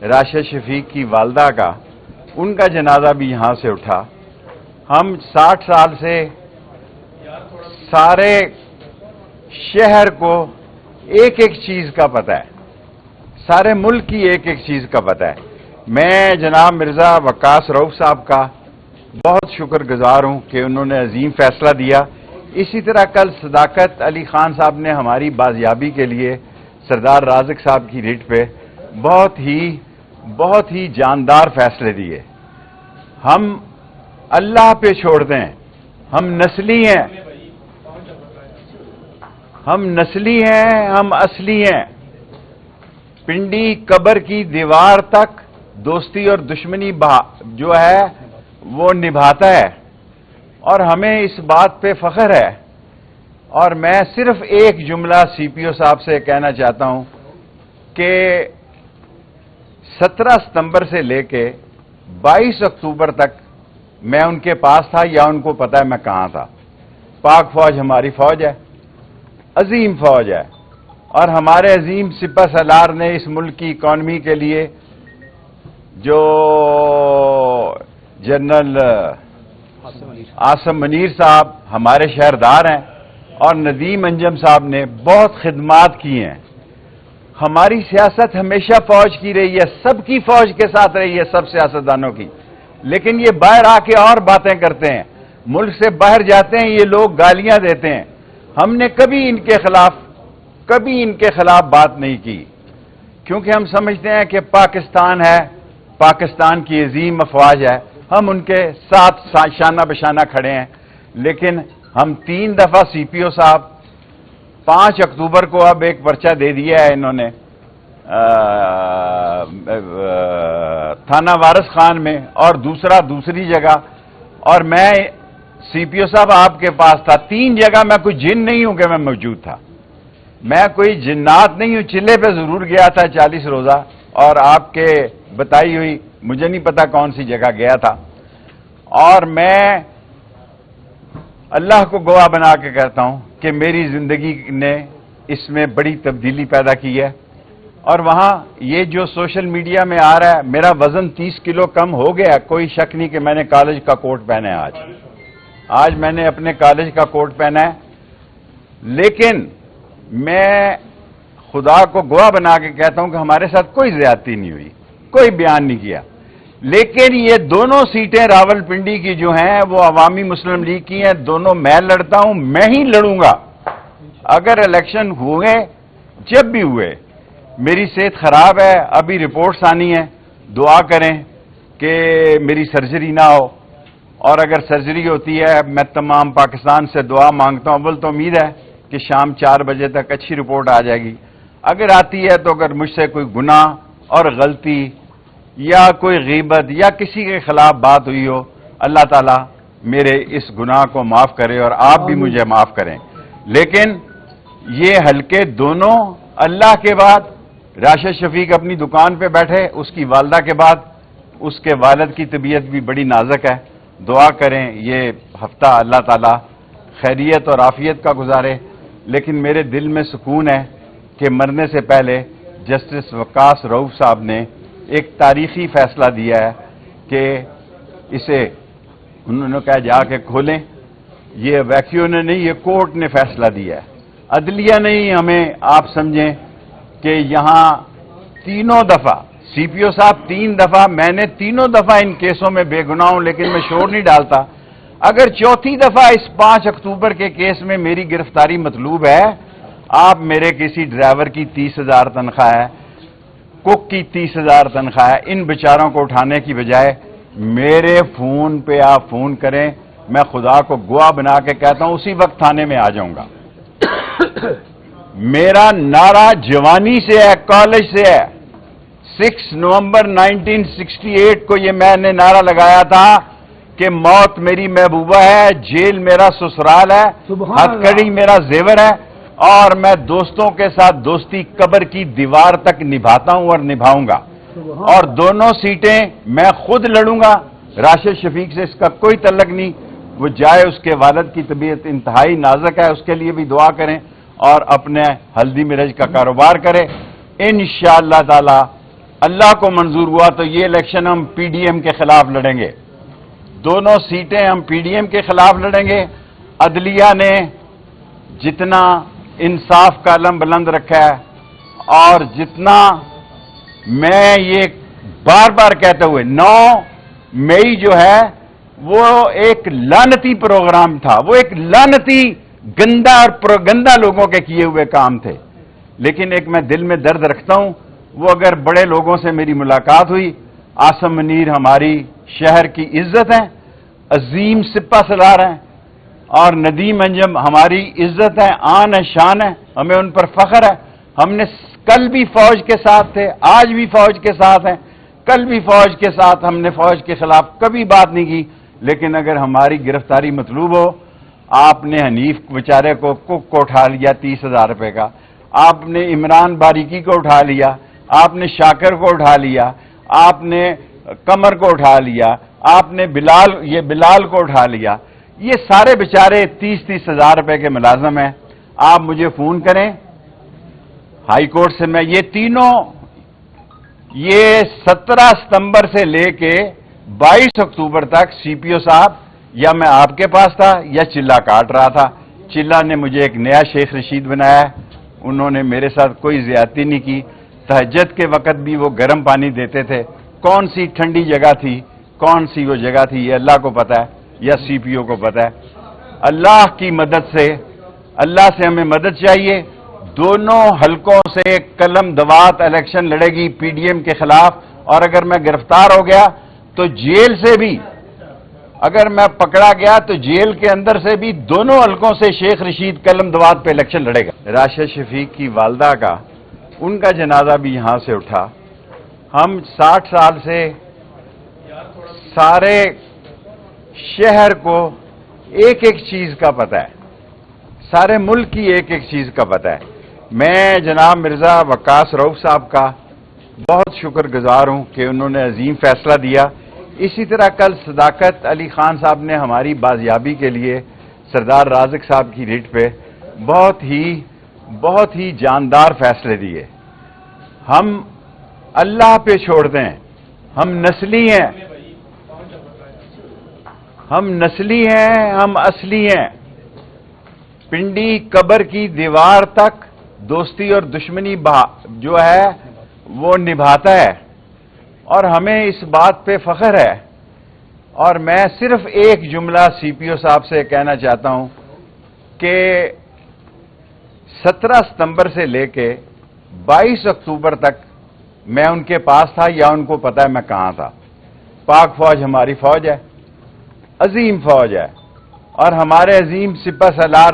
راشد شفیق کی والدہ کا، ان کا جنازہ بھی یہاں سے اٹھا۔ ہم 60 سال سے سارے شہر کو ایک ایک چیز کا پتہ ہے، سارے ملک کی ایک ایک چیز کا پتہ ہے۔ میں جناب مرزا وقاص رؤف صاحب کا بہت شکر گزار ہوں کہ انہوں نے عظیم فیصلہ دیا۔ اسی طرح کل صداقت علی خان صاحب نے ہماری بازیابی کے لیے سردار رازق صاحب کی ریٹ پہ بہت ہی جاندار فیصلے دیے۔ ہم اللہ پہ چھوڑ دیں، ہم نسلی ہیں، ہم اصلی ہیں۔ پنڈی قبر کی دیوار تک دوستی اور دشمنی جو ہے وہ نبھاتا ہے، اور ہمیں اس بات پہ فخر ہے۔ اور میں صرف ایک جملہ سی پی او صاحب سے کہنا چاہتا ہوں کہ 17 ستمبر سے لے کے 22 اکتوبر تک میں ان کے پاس تھا، یا ان کو پتا ہے میں کہاں تھا۔ پاک فوج ہماری فوج ہے، عظیم فوج ہے، اور ہمارے عظیم سپہ سالار نے اس ملک کی اکانومی کے لیے جو جنرل عاصم منیر صاحب ہمارے شہردار ہیں، اور ندیم انجم صاحب نے بہت خدمات کی ہیں۔ ہماری سیاست ہمیشہ فوج کی رہی ہے، سب کی فوج کے ساتھ رہی ہے، سب سیاستدانوں کی۔ لیکن یہ باہر آ کے اور باتیں کرتے ہیں، ملک سے باہر جاتے ہیں، یہ لوگ گالیاں دیتے ہیں۔ ہم نے کبھی ان کے خلاف بات نہیں کی، کیونکہ ہم سمجھتے ہیں کہ پاکستان ہے، پاکستان کی عظیم افواج ہے، ہم ان کے ساتھ شانہ بشانہ کھڑے ہیں۔ لیکن ہم 3 دفعہ سی پی او صاحب 5 اکتوبر کو اب ایک پرچہ دے دیا ہے انہوں نے تھانہ وارث خان میں، اور دوسری جگہ، اور میں سی پی او صاحب آپ کے پاس تھا 3 جگہ۔ میں کوئی جن نہیں ہوں کہ میں موجود تھا، میں کوئی جنات نہیں ہوں۔ چلے پہ ضرور گیا تھا 40 روزہ، اور آپ کے بتائی ہوئی مجھے نہیں پتا کون سی جگہ گیا تھا۔ اور میں اللہ کو گواہ بنا کے کہتا ہوں کہ میری زندگی نے اس میں بڑی تبدیلی پیدا کی ہے۔ اور وہاں یہ جو سوشل میڈیا میں آ رہا ہے، میرا وزن 30 کلو کم ہو گیا، کوئی شک نہیں کہ میں نے کالج کا کوٹ پہنا ہے۔ آج میں نے اپنے کالج کا کوٹ پہنا ہے، لیکن میں خدا کو گواہ بنا کے کہتا ہوں کہ ہمارے ساتھ کوئی زیادتی نہیں ہوئی، کوئی بیان نہیں کیا۔ لیکن یہ دونوں سیٹیں راول پنڈی کی جو ہیں وہ عوامی مسلم لیگ کی ہیں، دونوں میں لڑتا ہوں، میں ہی لڑوں گا۔ اگر الیکشن ہوئے، جب بھی ہوئے، میری صحت خراب ہے، ابھی رپورٹس آنی ہے، دعا کریں کہ میری سرجری نہ ہو، اور اگر سرجری ہوتی ہے میں تمام پاکستان سے دعا مانگتا ہوں۔ اول تو امید ہے کہ شام 4 بجے تک اچھی رپورٹ آ جائے گی۔ اگر آتی ہے تو اگر مجھ سے کوئی گناہ اور غلطی یا کوئی غیبت یا کسی کے خلاف بات ہوئی ہو، اللہ تعالیٰ میرے اس گناہ کو معاف کرے، اور آپ بھی مجھے معاف کریں۔ لیکن یہ حلقے دونوں، اللہ کے بعد راشد شفیق اپنی دکان پہ بیٹھے، اس کی والدہ کے بعد اس کے والد کی طبیعت بھی بڑی نازک ہے۔ دعا کریں یہ ہفتہ اللہ تعالیٰ خیریت اور عافیت کا گزارے۔ لیکن میرے دل میں سکون ہے کہ مرنے سے پہلے جسٹس وقاص رؤف صاحب نے ایک تاریخی فیصلہ دیا ہے کہ اسے انہوں نے کہا جا کے کھولیں۔ یہ ویکیو نے نہیں، یہ کورٹ نے فیصلہ دیا ہے، عدلیہ نہیں۔ ہمیں آپ سمجھیں کہ یہاں 3 دفعہ سی پی او صاحب 3 دفعہ، میں نے 3 دفعہ ان کیسوں میں بے گناہ ہوں، لیکن میں شور نہیں ڈالتا۔ اگر 4تھی دفعہ اس 5 اکتوبر کے کیس میں میری گرفتاری مطلوب ہے، آپ میرے کسی ڈرائیور کی 30,000 تنخواہ ہے، کک کی 30,000 تنخواہ ہے، ان بیچاروں کو اٹھانے کی بجائے میرے فون پہ آپ فون کریں، میں خدا کو گواہ بنا کے کہتا ہوں اسی وقت تھانے میں آ جاؤں گا۔ میرا نعرہ جوانی سے ہے، کالج سے ہے۔ 6 نومبر 1968 کو یہ میں نے نعرہ لگایا تھا کہ موت میری محبوبہ ہے، جیل میرا سسرال ہے، ہتھکڑی میرا زیور ہے، اور میں دوستوں کے ساتھ دوستی قبر کی دیوار تک نبھاتا ہوں اور نبھاؤں گا۔ اور دونوں سیٹیں میں خود لڑوں گا، راشد شفیق سے اس کا کوئی تعلق نہیں۔ وہ جائے، اس کے والد کی طبیعت انتہائی نازک ہے، اس کے لیے بھی دعا کریں، اور اپنے ہلدی مرج کا کاروبار کرے۔ انشاءاللہ تعالی اللہ کو منظور ہوا تو یہ الیکشن ہم پی ڈی ایم کے خلاف لڑیں گے. دونوں سیٹیں ہم پی ڈی ایم کے خلاف لڑیں گے. عدلیہ نے جتنا انصاف کا علم بلند رکھا ہے اور جتنا میں یہ بار بار کہتے ہوئے 9 مئی جو ہے وہ ایک لعنتی پروگرام تھا, وہ ایک لعنتی گندا اور پروگندا لوگوں کے کیے ہوئے کام تھے. لیکن ایک میں دل میں درد رکھتا ہوں, وہ اگر بڑے لوگوں سے میری ملاقات ہوئی, عاصم منیر ہماری شہر کی عزت ہیں, عظیم سپہ سالار ہیں, اور ندیم انجم ہماری عزت ہے, آن ہے, شان ہے, ہمیں ان پر فخر ہے. ہم نے کل بھی فوج کے ساتھ تھے, آج بھی فوج کے ساتھ ہیں, کل بھی فوج کے ساتھ. ہم نے فوج کے خلاف کبھی بات نہیں کی. لیکن اگر ہماری گرفتاری مطلوب ہو, آپ نے حنیف بیچارے کو کک کو اٹھا لیا 30,000 روپے کا, آپ نے عمران باریکی کو اٹھا لیا, آپ نے شاکر کو اٹھا لیا, آپ نے قمر کو اٹھا لیا, آپ نے بلال کو اٹھا لیا. یہ سارے بیچارے 30,000 روپے کے ملازم ہیں. آپ مجھے فون کریں ہائی کورٹ سے, میں یہ تینوں یہ 17 ستمبر سے لے کے 22 اکتوبر تک سی پی او صاحب یا میں آپ کے پاس تھا یا چلہ کاٹ رہا تھا. چلہ نے مجھے ایک نیا شیخ رشید بنایا ہے, انہوں نے میرے ساتھ کوئی زیادتی نہیں کی. تہجد کے وقت بھی وہ گرم پانی دیتے تھے. کون سی ٹھنڈی جگہ تھی, کون سی وہ جگہ تھی, یہ اللہ کو پتا ہے یا سی پی او کو پتا ہے. اللہ کی مدد سے, اللہ سے ہمیں مدد چاہیے. دونوں حلقوں سے قلم دوات الیکشن لڑے گی پی ڈی ایم کے خلاف. اور اگر میں گرفتار ہو گیا تو جیل سے بھی, اگر میں پکڑا گیا تو جیل کے اندر سے بھی دونوں حلقوں سے شیخ رشید قلم دوات پہ الیکشن لڑے گا. راشد شفیق کی والدہ کا, ان کا جنازہ بھی یہاں سے اٹھا. ہم 60 سال سے سارے شہر کو ایک ایک چیز کا پتہ ہے, سارے ملک کی ایک ایک چیز کا پتہ ہے. میں جناب مرزا وقاص رؤف صاحب کا بہت شکر گزار ہوں کہ انہوں نے عظیم فیصلہ دیا. اسی طرح کل صداقت علی خان صاحب نے ہماری بازیابی کے لیے سردار رازق صاحب کی ریٹ پہ بہت ہی جاندار فیصلے دیے. ہم اللہ پہ چھوڑ دیں, ہم نسلی ہیں, ہم اصلی ہیں. پنڈی قبر کی دیوار تک دوستی اور دشمنی جو ہے وہ نبھاتا ہے, اور ہمیں اس بات پہ فخر ہے. اور میں صرف ایک جملہ سی پی او صاحب سے کہنا چاہتا ہوں کہ 17 ستمبر سے لے کے 22 اکتوبر تک میں ان کے پاس تھا, یا ان کو پتا ہے میں کہاں تھا. پاک فوج ہماری فوج ہے, عظیم فوج ہے, اور ہمارے عظیم سپہ سالار